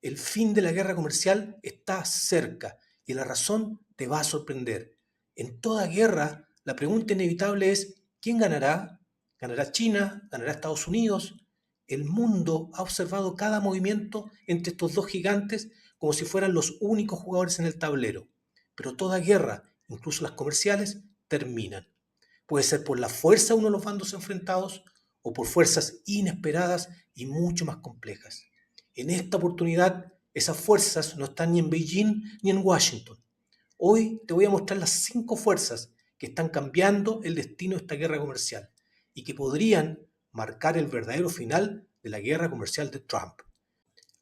El fin de la guerra comercial está cerca y la razón te va a sorprender. En toda guerra, la pregunta inevitable es, ¿quién ganará? ¿Ganará China? ¿Ganará Estados Unidos? El mundo ha observado cada movimiento entre estos dos gigantes como si fueran los únicos jugadores en el tablero. Pero toda guerra, incluso las comerciales, terminan. Puede ser por la fuerza de uno de los bandos enfrentados o por fuerzas inesperadas y mucho más complejas. En esta oportunidad, esas fuerzas no están ni en Beijing ni en Washington. Hoy te voy a mostrar las 5 fuerzas que están cambiando el destino de esta guerra comercial y que podrían marcar el verdadero final de la guerra comercial de Trump.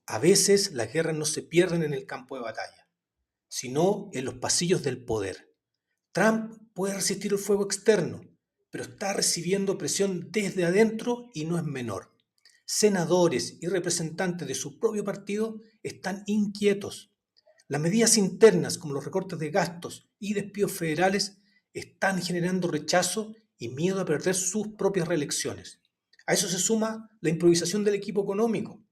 A veces las guerras no se pierden en el campo de batalla, sino en los pasillos del poder. Trump puede resistir el fuego externo, pero está recibiendo presión desde adentro y no es menor. Senadores y representantes de su propio partido están inquietos. Las medidas internas, como los recortes de gastos y despidos federales, están generando rechazo y miedo a perder sus propias reelecciones. A eso se suma la improvisación del equipo económico,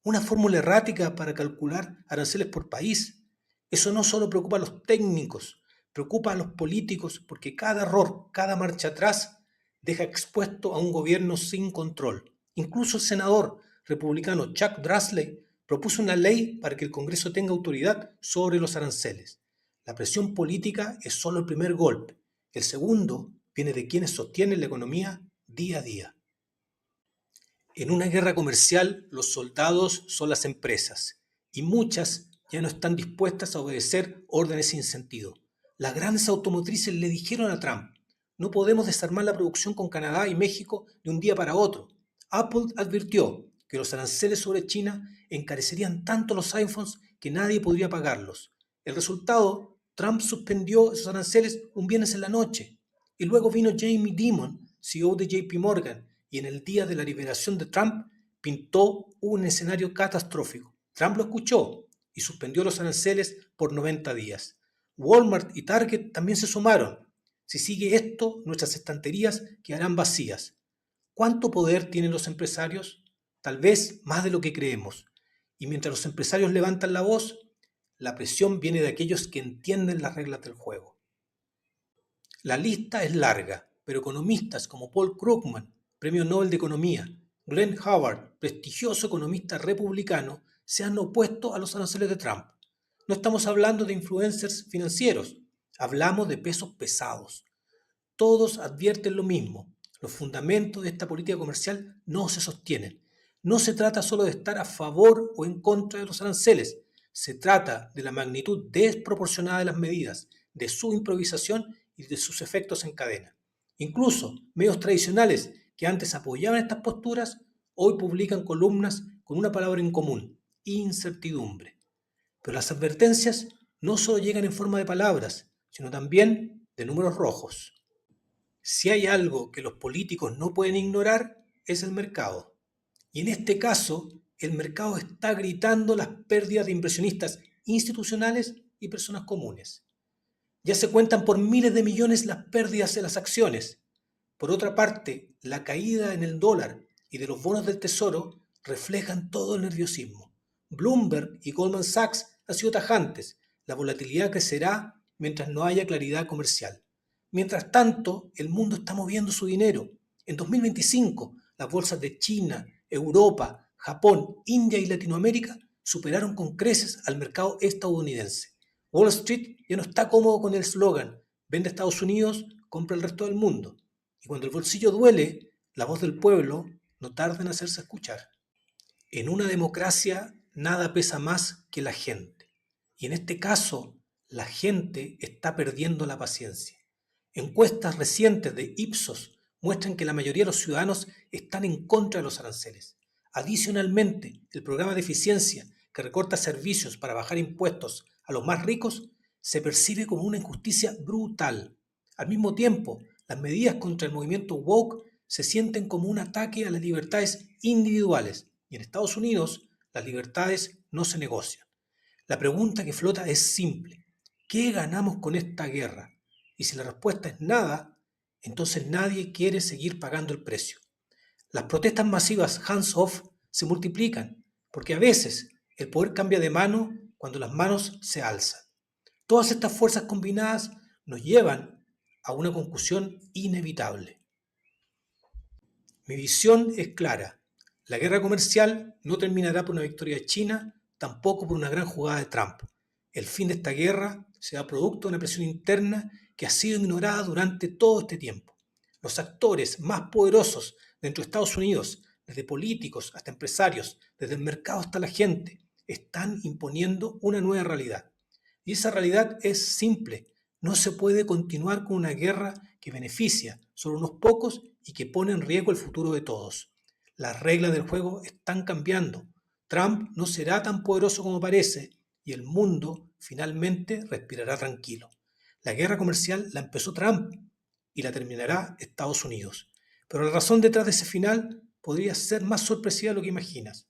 una fórmula errática para calcular aranceles por país. Eso no solo preocupa a los técnicos, preocupa a los políticos porque cada error, cada marcha atrás deja expuesto a un gobierno sin control. Incluso el senador republicano Chuck Grassley propuso una ley para que el Congreso tenga autoridad sobre los aranceles. La presión política es solo el primer golpe. El segundo viene de quienes sostienen la economía día a día. En una guerra comercial, los soldados son las empresas y muchas ya no están dispuestas a obedecer órdenes sin sentido. Las grandes automotrices le dijeron a Trump, no podemos desarmar la producción con Canadá y México de un día para otro. Apple advirtió que los aranceles sobre China encarecerían tanto los iPhones que nadie podría pagarlos. El resultado, Trump suspendió esos aranceles un viernes en la noche. Y luego vino Jamie Dimon, CEO de JP Morgan, y en el día de la liberación de Trump pintó un escenario catastrófico. Trump lo escuchó y suspendió los aranceles por 90 días. Walmart y Target también se sumaron. Si sigue esto, nuestras estanterías quedarán vacías. ¿Cuánto poder tienen los empresarios? Tal vez más de lo que creemos. Y mientras los empresarios levantan la voz, la presión viene de aquellos que entienden las reglas del juego. La lista es larga, pero economistas como Paul Krugman, Premio Nobel de Economía, Glenn Howard, prestigioso economista republicano, se han opuesto a los aranceles de Trump. No estamos hablando de influencers financieros, hablamos de pesos pesados. Todos advierten lo mismo. Los fundamentos de esta política comercial no se sostienen. No se trata solo de estar a favor o en contra de los aranceles. Se trata de la magnitud desproporcionada de las medidas, de su improvisación y de sus efectos en cadena. Incluso medios tradicionales que antes apoyaban estas posturas, hoy publican columnas con una palabra en común: incertidumbre. Pero las advertencias no solo llegan en forma de palabras, sino también de números rojos. Si hay algo que los políticos no pueden ignorar, es el mercado. Y en este caso, el mercado está gritando las pérdidas de inversionistas institucionales y personas comunes. Ya se cuentan por miles de millones las pérdidas de las acciones. Por otra parte, la caída en el dólar y de los bonos del tesoro reflejan todo el nerviosismo. Bloomberg y Goldman Sachs han sido tajantes. La volatilidad crecerá mientras no haya claridad comercial. Mientras tanto, el mundo está moviendo su dinero. En 2025, las bolsas de China, Europa, Japón, India y Latinoamérica superaron con creces al mercado estadounidense. Wall Street ya no está cómodo con el eslogan "Vende a Estados Unidos, compra el resto del mundo". Y cuando el bolsillo duele, la voz del pueblo no tarda en hacerse escuchar. En una democracia nada pesa más que la gente. Y en este caso, la gente está perdiendo la paciencia. Encuestas recientes de Ipsos muestran que la mayoría de los ciudadanos están en contra de los aranceles. Adicionalmente, el programa de eficiencia que recorta servicios para bajar impuestos a los más ricos se percibe como una injusticia brutal. Al mismo tiempo, las medidas contra el movimiento woke se sienten como un ataque a las libertades individuales. Y en Estados Unidos, las libertades no se negocian. La pregunta que flota es simple: ¿qué ganamos con esta guerra? Y si la respuesta es nada, entonces nadie quiere seguir pagando el precio. Las protestas masivas hands-off se multiplican porque a veces El poder cambia de mano cuando las manos se alzan. Todas estas fuerzas combinadas nos llevan a una conclusión inevitable. Mi visión es clara. La guerra comercial no terminará por una victoria de China, tampoco por una gran jugada de Trump. El fin de esta guerra será producto de una presión interna que ha sido ignorada durante todo este tiempo. Los actores más poderosos dentro de Estados Unidos, desde políticos hasta empresarios, desde el mercado hasta la gente, están imponiendo una nueva realidad. Y esa realidad es simple. No se puede continuar con una guerra que beneficia solo a unos pocos y que pone en riesgo el futuro de todos. Las reglas del juego están cambiando. Trump no será tan poderoso como parece y el mundo finalmente respirará tranquilo. La guerra comercial la empezó Trump y la terminará Estados Unidos. Pero la razón detrás de ese final podría ser más sorpresiva de lo que imaginas.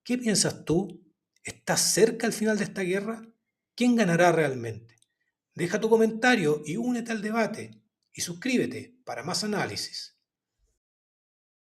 ¿Qué piensas tú? ¿Estás cerca al final de esta guerra? ¿Quién ganará realmente? Deja tu comentario y únete al debate y suscríbete para más análisis.